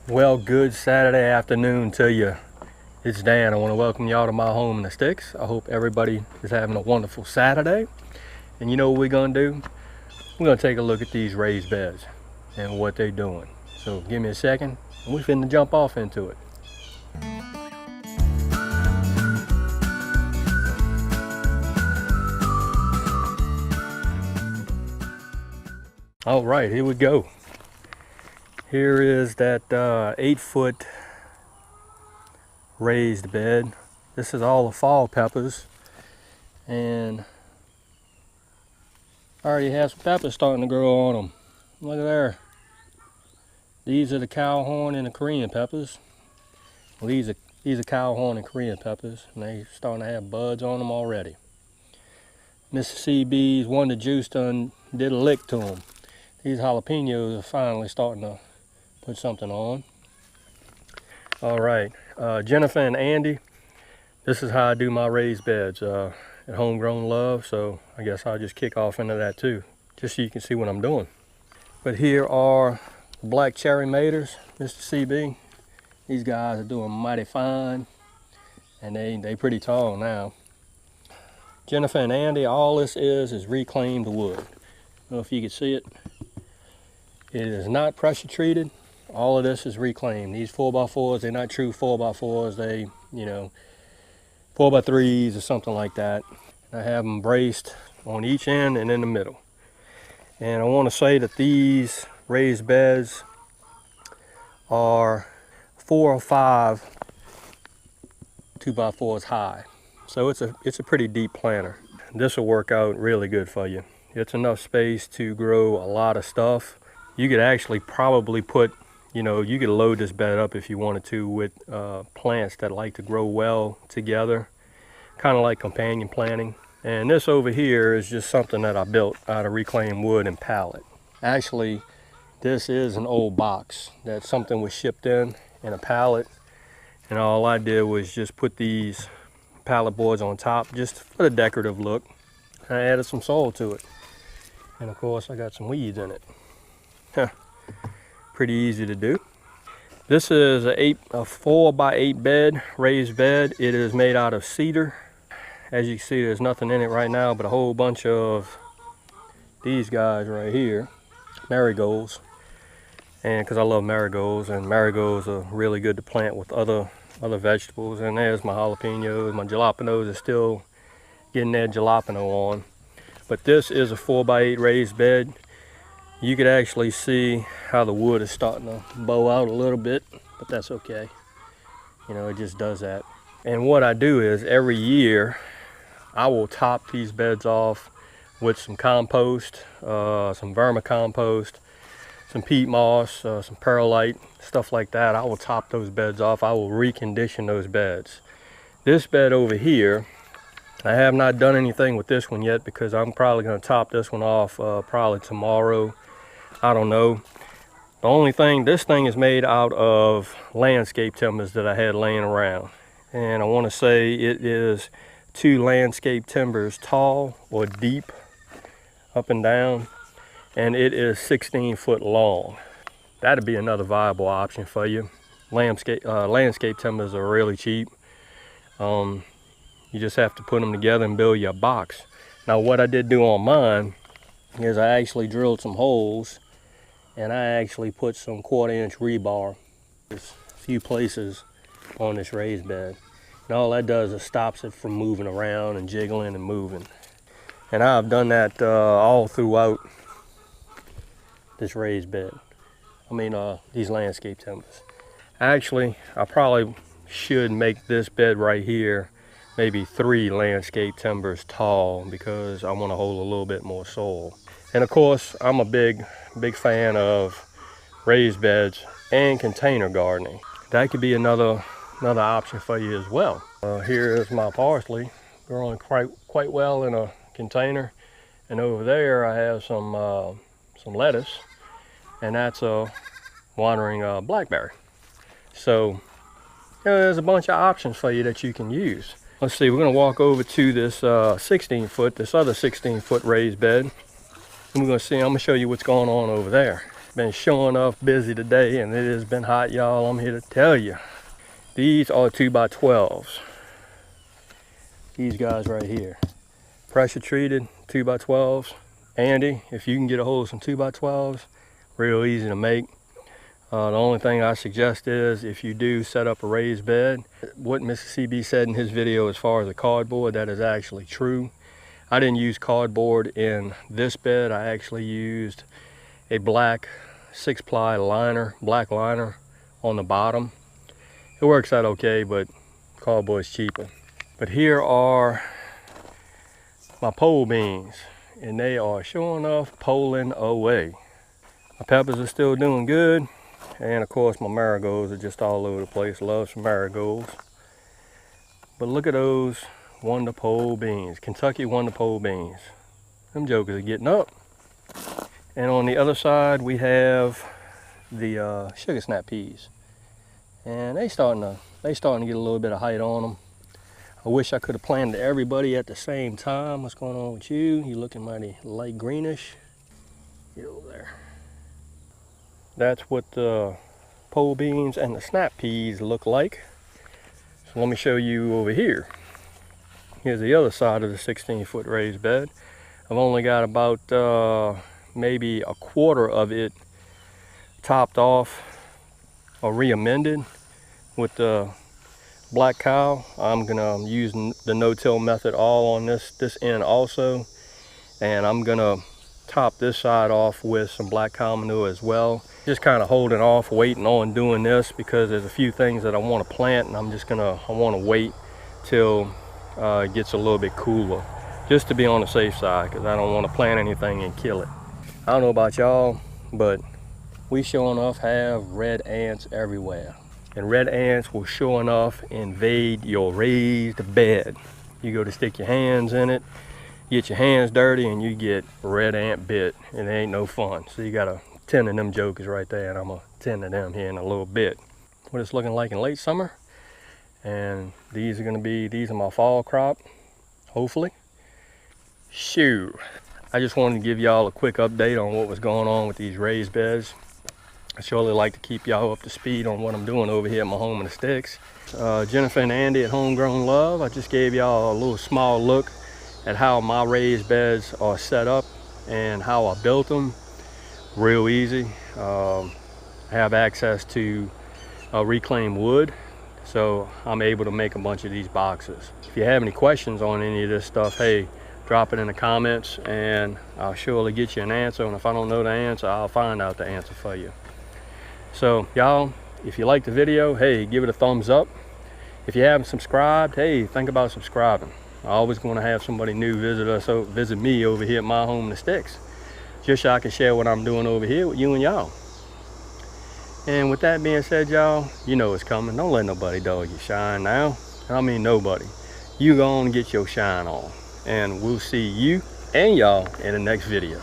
Well, good Saturday afternoon to you. It's Dan. I want to welcome y'all to my home in the sticks. I hope everybody is having a wonderful Saturday. And you know what we're going to do? We're going to take a look at these raised beds and what they're doing. So give me a second and we're finna jump off into it. All right, here we go. Here is that 8-foot raised bed. This is all the fall peppers, and I already have some peppers starting to grow on them. Look at there. These are the cow horn and the Korean peppers. Well, these are cow horn and Korean peppers, and they're starting to have buds on them already. Mr. CB's Wonder Juice done did a lick to them. These jalapenos are finally starting to put something on. All right, Jennifer and Andy, this is how I do my raised beds at Homegrown Love, so I guess I'll just kick off into that too, just so you can see what I'm doing. But here are the black cherry maters, Mr. CB. These guys are doing mighty fine, and they pretty tall now. Jennifer and Andy, all this is reclaimed wood. I don't know if you can see it. It is not pressure treated. All of this is reclaimed. These 4x4s, they're not true 4x4s. They, 4x3s or something like that. I have them braced on each end and in the middle. And I want to say that these raised beds are 4 or 5 2x4s high. So it's a pretty deep planter. This will work out really good for you. It's enough space to grow a lot of stuff. You could actually probably put, you could load this bed up if you wanted to with plants that like to grow well together, kind of like companion planting. And this over here is just something that I built out of reclaimed wood and pallet. Actually, this is an old box that something was shipped in a pallet, and all I did was just put these pallet boards on top just for the decorative look. I added some soil to it, and of course I got some weeds in it. Pretty easy to do. This is a 4x8 bed, raised bed. It is made out of cedar. As you can see, there's nothing in it right now but a whole bunch of these guys right here, marigolds. And because I love marigolds, and marigolds are really good to plant with other vegetables. And there's my jalapenos. My jalapenos are still getting their jalapeno on. But this is a 4x8 raised bed. You could actually see how the wood is starting to bow out a little bit, but that's okay. It just does that. And what I do is every year I will top these beds off with some compost, some vermicompost, some peat moss, some perlite, stuff like that. I will top those beds off. I will recondition those beds. This bed over here, I have not done anything with this one yet because I'm probably going to top this one off probably tomorrow. I don't know. The only thing, this thing is made out of landscape timbers that I had laying around. And I want to say it is 2 landscape timbers tall or deep up and down. And it is 16 foot long. That'd be another viable option for you. Landscape timbers are really cheap. You just have to put them together and build your box. Now what I did do on mine is I actually drilled some holes, and I actually put some 1/4-inch rebar in a few places on this raised bed. And all that does is stops it from moving around and jiggling and moving. And I've done that all throughout this raised bed. These landscape timbers. Actually, I probably should make this bed right here maybe 3 landscape timbers tall because I want to hold a little bit more soil. And of course, I'm a big fan of raised beds and container gardening. That could be another option for you as well. Here is my parsley growing quite well in a container, and over there I have some lettuce, and that's a wandering blackberry. So there's a bunch of options for you that you can use. Let's see, we're going to walk over to this 16 foot, this other 16 foot raised bed. And we're going to see, I'm going to show you what's going on over there. Been sure enough busy today, and it has been hot, y'all. I'm here to tell you. These are 2x12s. These guys right here. Pressure treated 2x12s. Andy, if you can get a hold of some 2x12s, real easy to make. The only thing I suggest is if you do set up a raised bed, what Mr. CB said in his video as far as the cardboard, that is actually true. I didn't use cardboard in this bed. I actually used a black 6-ply liner, black liner on the bottom. It works out okay, but cardboard's cheaper. But here are my pole beans, and they are sure enough poling away. My peppers are still doing good, and of course my marigolds are just all over the place. Love some marigolds. But look at those Wonder Pole beans, Kentucky Wonder Pole beans. Them jokers are getting up. And on the other side we have the sugar snap peas, and they starting to get a little bit of height on them. I wish I could have planted everybody at the same time. What's going on with you? You looking mighty light greenish. Get over there. That's what the pole beans and the snap peas look like. So let me show you over here. Here's the other side of the 16-foot raised bed. I've only got about maybe a quarter of it topped off or re-amended with the black cow. I'm gonna use the no-till method all on this end also, and I'm gonna top this side off with some black cow manure as well. Just kind of holding off, waiting on doing this because there's a few things that I want to plant, and I want to wait till it gets a little bit cooler, just to be on the safe side, because I don't want to plant anything and kill it. I don't know about y'all, but we sure enough have red ants everywhere. And red ants will sure enough invade your raised bed. You go to stick your hands in it, get your hands dirty, and you get red ant bit, and it ain't no fun. So you gotta tend to them jokers right there, and I'm gonna tend to them here in a little bit. What it's looking like in late summer, and these are my fall crop, hopefully. Shoo. I just wanted to give y'all a quick update on what was going on with these raised beds. I surely like to keep y'all up to speed on what I'm doing over here at my home in the sticks. Jennifer and Andy at Homegrown Love, I just gave y'all a little small look at how my raised beds are set up and how I built them. Real easy. I have access to reclaimed wood, so I'm able to make a bunch of these boxes. If you have any questions on any of this stuff, hey, drop it in the comments and I'll surely get you an answer, and if I don't know the answer, I'll find out the answer for you. So y'all, if you like the video, hey, give it a thumbs up. If you haven't subscribed, hey, think about subscribing. I always want to have somebody new visit me over here at my home in the sticks, just so I can share what I'm doing over here with you and y'all. And with that being said, y'all, you know it's coming. Don't let nobody dog your shine now. I mean nobody. You go on and get your shine on, and we'll see you and y'all in the next video.